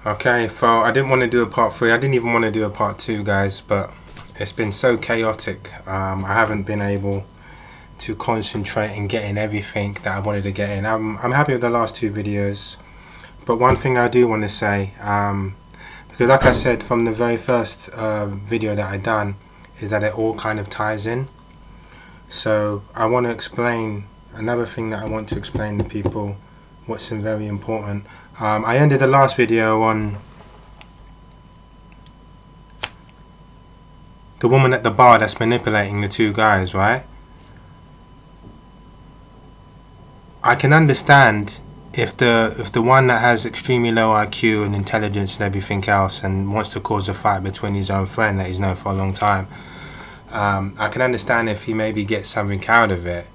Okay, so I didn't want to do a part 3. I didn't even want to do a part 2, guys, but it's been so chaotic. I haven't been able to concentrate in getting everything that I wanted to get in. I'm happy with the last 2 videos, but one thing I do want to say, because like I said from the very first video that I done, is that it all kind of ties in. So I want to explain another thing that I want to explain to people, what's very important. I ended the last video on the woman at the bar that's manipulating the 2 guys, right? I can understand if the one that has extremely low IQ and intelligence and everything else and wants to cause a fight between his own friend that he's known for a long time, I can understand if he maybe gets something out of it.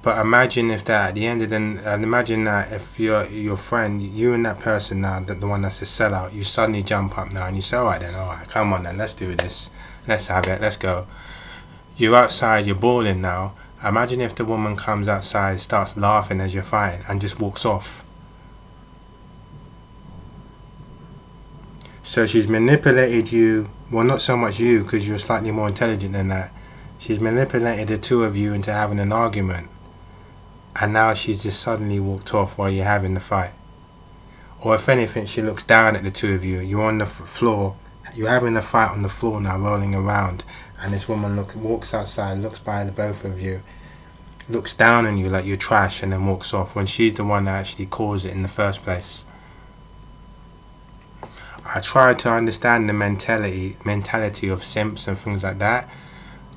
But imagine if that at the end of and imagine that if your friend, you and that person now, the one that's a sellout, you suddenly jump up now and you say, alright, come on then, let's do this, let's have it, let's go. You're outside, you're balling now. Imagine if the woman comes outside, starts laughing as you're fighting and just walks off. So she's manipulated you, well, not so much you because you're slightly more intelligent than that. She's manipulated the 2 of you into having an argument, and now she's just suddenly walked off while you're having the fight. Or if anything, she looks down at the 2 of you. You're on the floor, you're having a fight on the floor now, rolling around, and this woman walks outside, looks by the both of you, looks down on you like you're trash, and then walks off when she's the one that actually caused it in the first place. I try to understand the mentality of simps and things like that,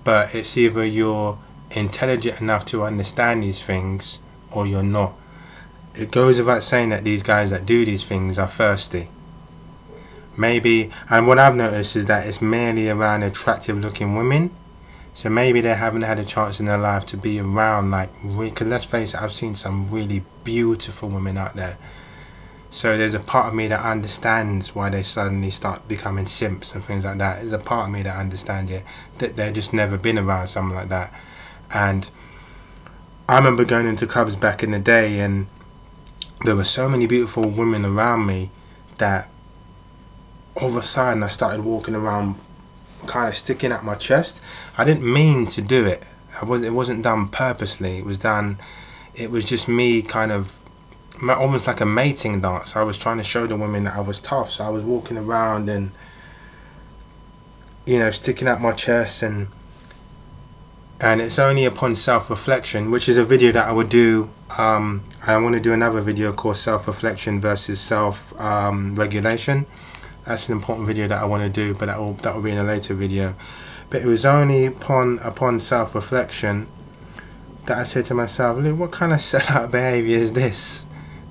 but it's either you're intelligent enough to understand these things or you're not. It goes without saying that these guys that do these things are thirsty. Maybe, and what I've noticed is that it's mainly around attractive looking women. So maybe they haven't had a chance in their life to be around, like, because let's face it, I've seen some really beautiful women out there. So there's a part of me that understands why they suddenly start becoming simps and things like that. There's a part of me that understands it, that they've just never been around something like that. And I remember going into clubs back in the day, and there were so many beautiful women around me that all of a sudden I started walking around kind of sticking out my chest. I didn't mean to do it. It wasn't done purposely. It was just me kind of almost like a mating dance. I was trying to show the women that I was tough, so I was walking around and, you know, sticking out my chest, and it's only upon self-reflection, which is a video that I would do. I want to do another video called self-reflection versus self-regulation. That's an important video that I want to do, but that will be in a later video. But it was only upon self-reflection that I said to myself, look, what kind of sellout behaviour is this?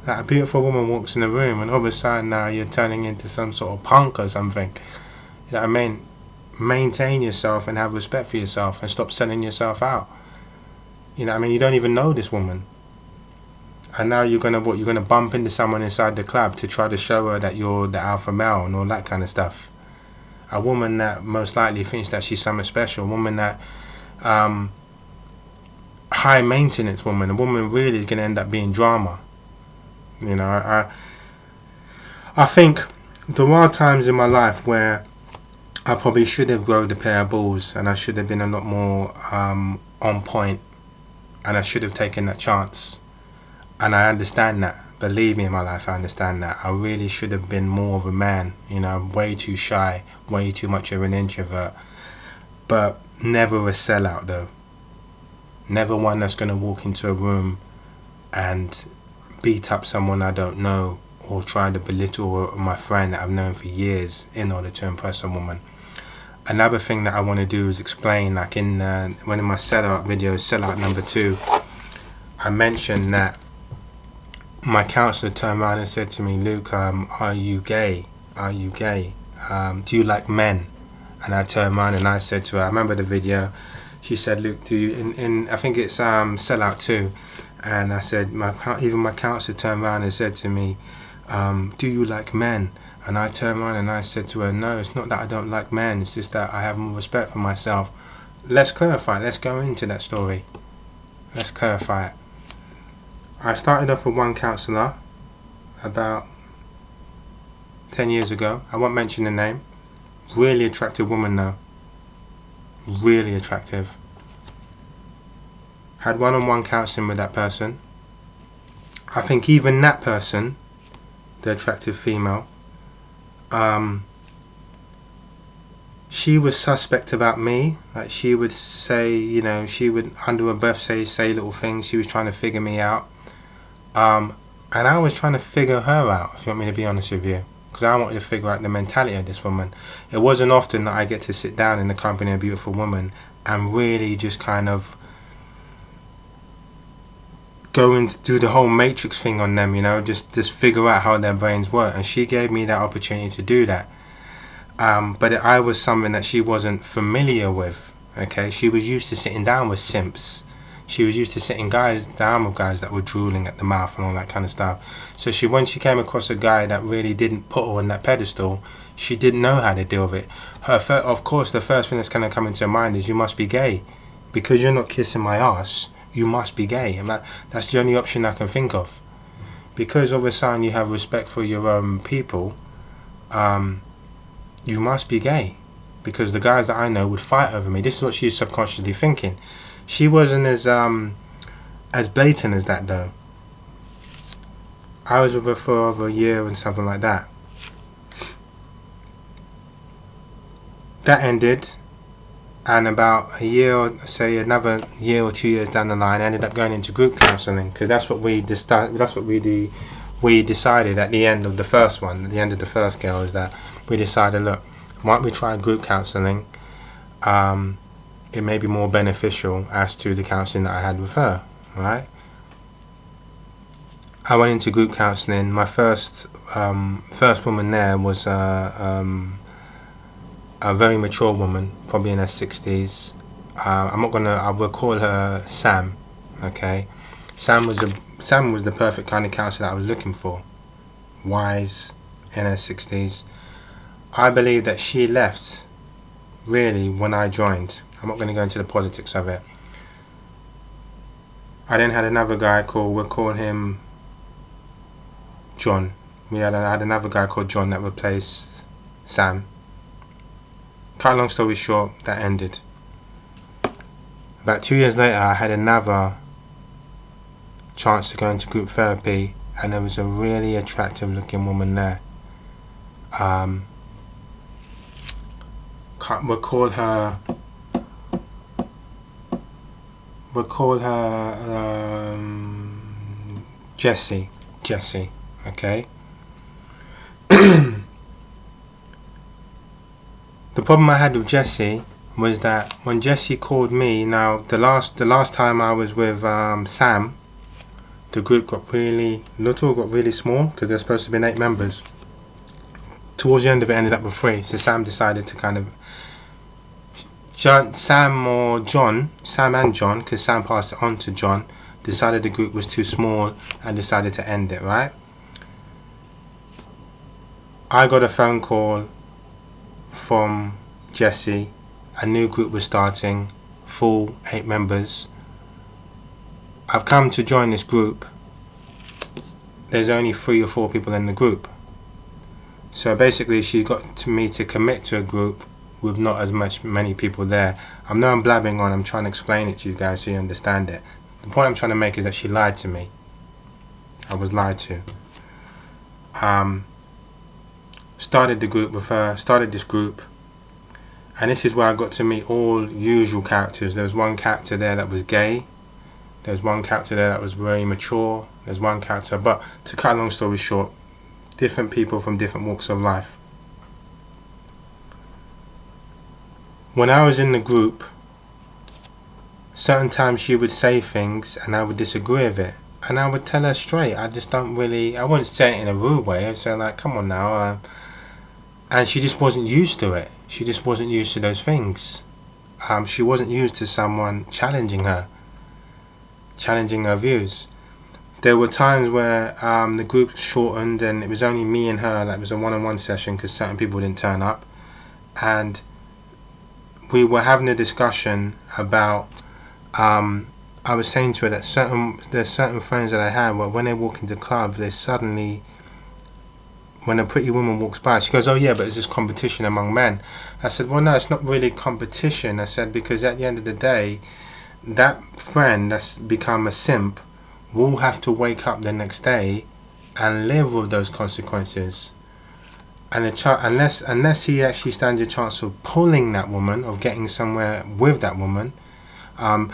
Like, a beautiful woman walks in the room and all of a sudden now you're turning into some sort of punk or something. You know what I mean? Maintain yourself and have respect for yourself and stop selling yourself out. You know what I mean? You don't even know this woman, and now you're gonna bump into someone inside the club to try to show her that you're the alpha male and all that kind of stuff. A woman that most likely thinks that she's something special, a woman that high maintenance woman, a woman really is gonna end up being drama. You know, I think there are times in my life where I probably should have grown a pair of balls, and I should have been a lot more on point, and I should have taken that chance. And I understand that. Believe me, in my life, I understand that. I really should have been more of a man. You know, I'm way too shy, way too much of an introvert. But never a sellout, though. Never one that's going to walk into a room and beat up someone I don't know, or try to belittle my friend that I've known for years in order to impress a woman. Another thing that I want to do is explain, like in one of my sellout videos, sellout number 2, I mentioned that my counsellor turned around and said to me, Luke, are you gay? Are you gay? Do you like men? And I turned around and I said to her, I remember the video, she said, Luke, do you, in I think it's sellout 2, and I said, even my counsellor turned around and said to me, do you like men? And I turned around and I said to her, no, it's not that I don't like men, it's just that I have more respect for myself. Let's clarify, let's go into that story. Let's clarify it. I started off with one counsellor about 10 years ago. I won't mention the name. Really attractive woman though. Really attractive. Had one-on-one counselling with that person. I think even that person, the attractive female, she was suspect about me. Like, she would say, you know, she would under her breath say little things. She was trying to figure me out. And I was trying to figure her out, if you want me to be honest with you. Because I wanted to figure out the mentality of this woman. It wasn't often that I get to sit down in the company of a beautiful woman and really just kind of go and do the whole matrix thing on them, you know, just figure out how their brains work. And she gave me that opportunity to do that. But I was something that she wasn't familiar with. Okay, she was used to sitting down with simps. She was used to sitting down with guys that were drooling at the mouth and all that kind of stuff. So when she came across a guy that really didn't put her on that pedestal, she didn't know how to deal with it. Of course, the first thing that's going to come into her mind is, you must be gay. Because you're not kissing my ass, you must be gay. And that's the only option I can think of. Because all of a sudden you have respect for your own people, you must be gay. Because the guys that I know would fight over me. This is what she's subconsciously thinking. She wasn't as blatant as that though. I was with her for over a year and something like that. That ended, and about a year, or say another year or 2 years down the line, I ended up going into group counselling, because that's what we decided at the end of the first one, at the end of the first girl, is that we decided, look, why don't we try group counselling? It may be more beneficial as to the counselling that I had with her, right? I went into group counselling. My first woman there was a very mature woman, probably in her 60s. I will call her Sam. Okay, Sam was the perfect kind of counsellor that I was looking for. Wise, in her 60s. I believe that she left really when I joined. I'm not going to go into the politics of it. I then had another guy we'll call him John. I had another guy called John that replaced Sam. Cut a long story short, that ended. About 2 years later, I had another chance to go into group therapy, and there was a really attractive looking woman there. We'll call her Jessie, okay? The problem I had with Jessie was that when Jessie called me, now the last time I was with Sam, the group got really little, got really small, because there's supposed to be 8 members. Towards the end of it, ended up with 3, so Sam decided to kind of Sam and John, because Sam passed it on to John, decided the group was too small and decided to end it, right? I got a phone call from Jessie. A new group was starting, full 8 members. I've come to join this group. There's only 3 or 4 people in the group. So basically she got me to commit to a group with not as many people there. I know I'm blabbing on, I'm trying to explain it to you guys so you understand it. The point I'm trying to make is that she lied to me. I was lied to. Started the group with her, started this group, and this is where I got to meet all usual characters. There was one character there that was gay. There was one character there that was very mature. There's one character, but to cut a long story short, different people from different walks of life. When I was in the group, certain times she would say things and I would disagree with it, and I would tell her straight. I wouldn't say it in a rude way. I'd say, like, come on now, and she just wasn't used to it. She just wasn't used to those things. She wasn't used to someone challenging her views. There were times where the group shortened and it was only me and her. Like, it was a one-on-one session because certain people didn't turn up, and we were having a discussion about I was saying to her that there's certain friends that I had where when they walk into clubs, they suddenly when a pretty woman walks by, she goes, oh yeah, but it's this competition among men. I said, well, no, it's not really competition. I said, because at the end of the day, that friend that's become a simp will have to wake up the next day and live with those consequences. And unless he actually stands a chance of pulling that woman, of getting somewhere with that woman,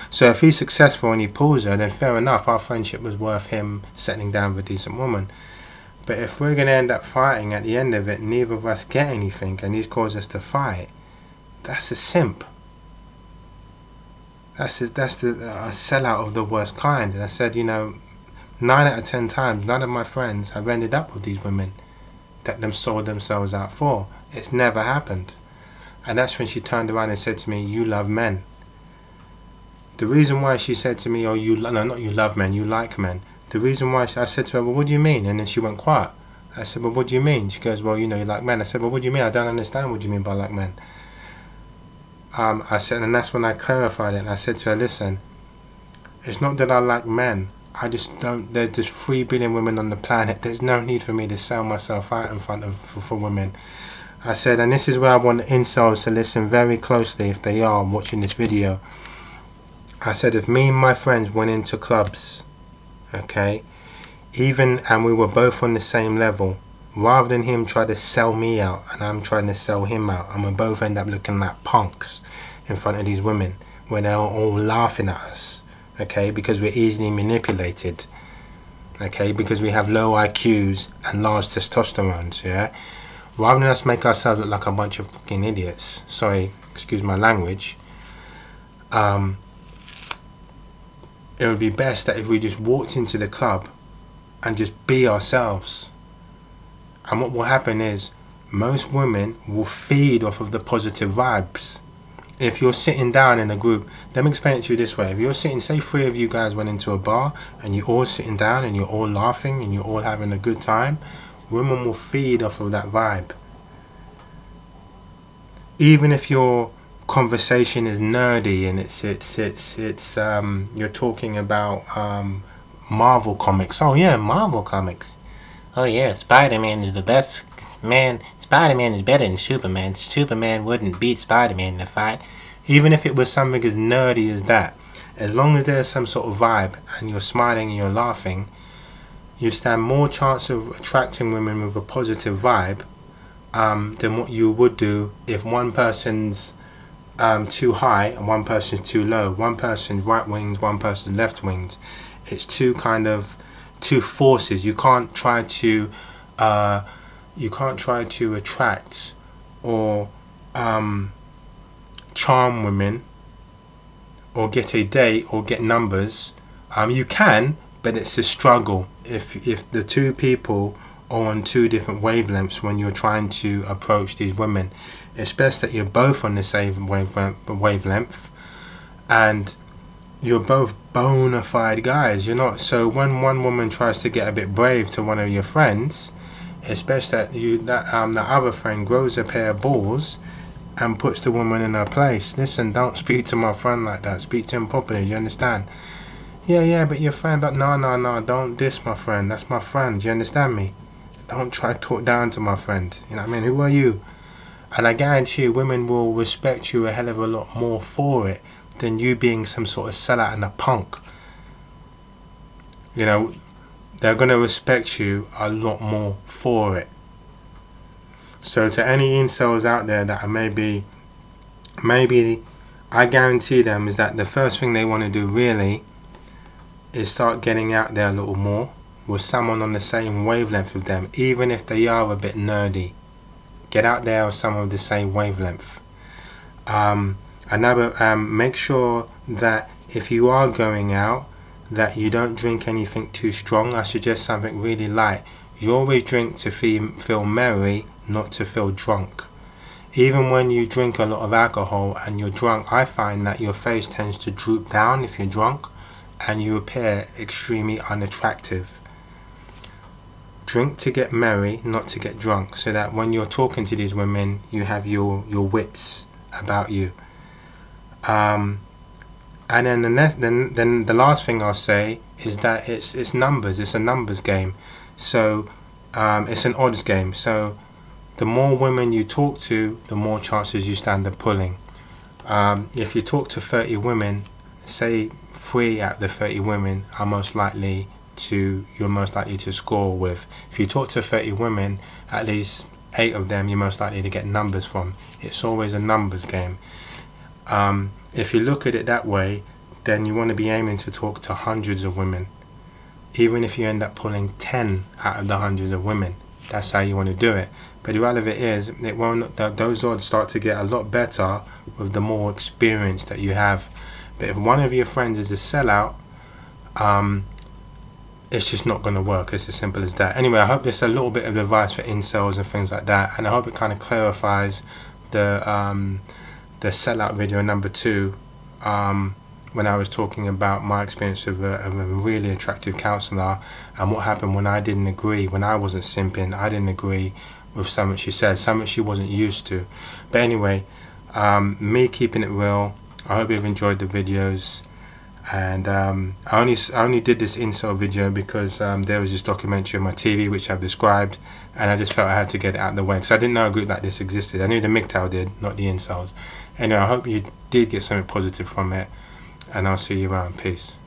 so if he's successful and he pulls her, then fair enough, our friendship was worth him settling down with a decent woman. But if we're going to end up fighting, at the end of it, neither of us get anything, and he's caused us to fight, that's a simp. That's the sellout of the worst kind. And I said, 9 out of 10 times, none of my friends have ended up with these women that them sold themselves out for. It's never happened. And that's when she turned around and said to me, you love men. The reason why she said to me, oh, no, not you love men, you like men. The reason why I said to her, well, what do you mean? And then she went quiet. I said, well, what do you mean? She goes, well, you like men. I said, well, what do you mean? I don't understand what you mean by like men. I said, and that's when I clarified it. And I said to her, listen, it's not that I like men. I just don't. There's 3 billion women on the planet. There's no need for me to sell myself out in front of for women. I said, and this is where I want incels to listen very closely if they are watching this video. I said, if me and my friends went into clubs, okay, and we were both on the same level, rather than him try to sell me out and I'm trying to sell him out, and we both end up looking like punks in front of these women where they're all laughing at us, okay, because we're easily manipulated, okay, because we have low IQs and large testosterones, yeah, rather than us make ourselves look like a bunch of fucking idiots, sorry, excuse my language, it would be best that if we just walked into the club and just be ourselves. And what will happen is most women will feed off of the positive vibes. If you're sitting down in a group, let me explain it to you this way. If you're sitting, say 3 of you guys went into a bar and you're all sitting down and you're all laughing and you're all having a good time, women will feed off of that vibe. Even if your conversation is nerdy and it's you're talking about Marvel comics. Oh yeah, Marvel comics. Oh yeah, Spider-Man is the best. Man, Spider-Man is better than Superman. Superman wouldn't beat Spider-Man in a fight. Even if it was something as nerdy as that, as long as there's some sort of vibe and you're smiling and you're laughing, you stand more chance of attracting women with a positive vibe than what you would do if one person's too high and one person's too low. One person's right wings, one person's left wings. It's two forces. You can't try to attract or charm women or get a date or get numbers. You can, but it's a struggle if the 2 people are on 2 different wavelengths when you're trying to approach these women. It's best that you're both on the same wavelength and you're both bona fide guys. You're not, so when one woman tries to get a bit brave to one of your friends, it's best that the other friend grows a pair of balls and puts the woman in her place. Listen, don't speak to my friend like that. Speak to him properly, you understand? Yeah, but your friend, but no, don't diss my friend. That's my friend, do you understand me? Don't try to talk down to my friend. You know what I mean? Who are you? And I guarantee you, women will respect you a hell of a lot more for it than you being some sort of sellout and a punk. They're going to respect you a lot more for it. So to any incels out there that are maybe I guarantee them is that the first thing they want to do really is start getting out there a little more with someone on the same wavelength with them, even if they are a bit nerdy. Get out there with someone with the same wavelength. Make sure that if you are going out, that you don't drink anything too strong. I suggest something really light. You always drink to feel merry, not to feel drunk. Even when you drink a lot of alcohol and you're drunk, I find that your face tends to droop down if you're drunk and you appear extremely unattractive. Drink to get merry, not to get drunk, so that when you're talking to these women, you have your wits about you. And then the last thing I'll say is that it's numbers. It's a numbers game. So it's an odds game. So the more women you talk to, the more chances you stand of pulling. If you talk to 30 women, say 3 out of the 30 women are you're most likely to score with. If you talk to 30 women, at least 8 of them you're most likely to get numbers from. It's always a numbers game. If you look at it that way, then you want to be aiming to talk to hundreds of women. Even if you end up pulling 10 out of the hundreds of women, that's how you want to do it. But the reality of it is, those odds start to get a lot better with the more experience that you have. But if one of your friends is a sellout, it's just not going to work. It's as simple as that. Anyway, I hope this is a little bit of advice for incels and things like that, and I hope it kind of clarifies the sellout video number 2, when I was talking about my experience of a really attractive counsellor and what happened when I didn't agree, when I wasn't simping, I didn't agree with something she said, something she wasn't used to. But anyway, me keeping it real. I hope you've enjoyed the videos. And I only did this incel video because there was this documentary on my TV which I've described, and I just felt I had to get it out of the way because I didn't know a group like this existed. I knew the MGTOW did, not the incels. Anyway, I hope you did get something positive from it, and I'll see you around. Peace.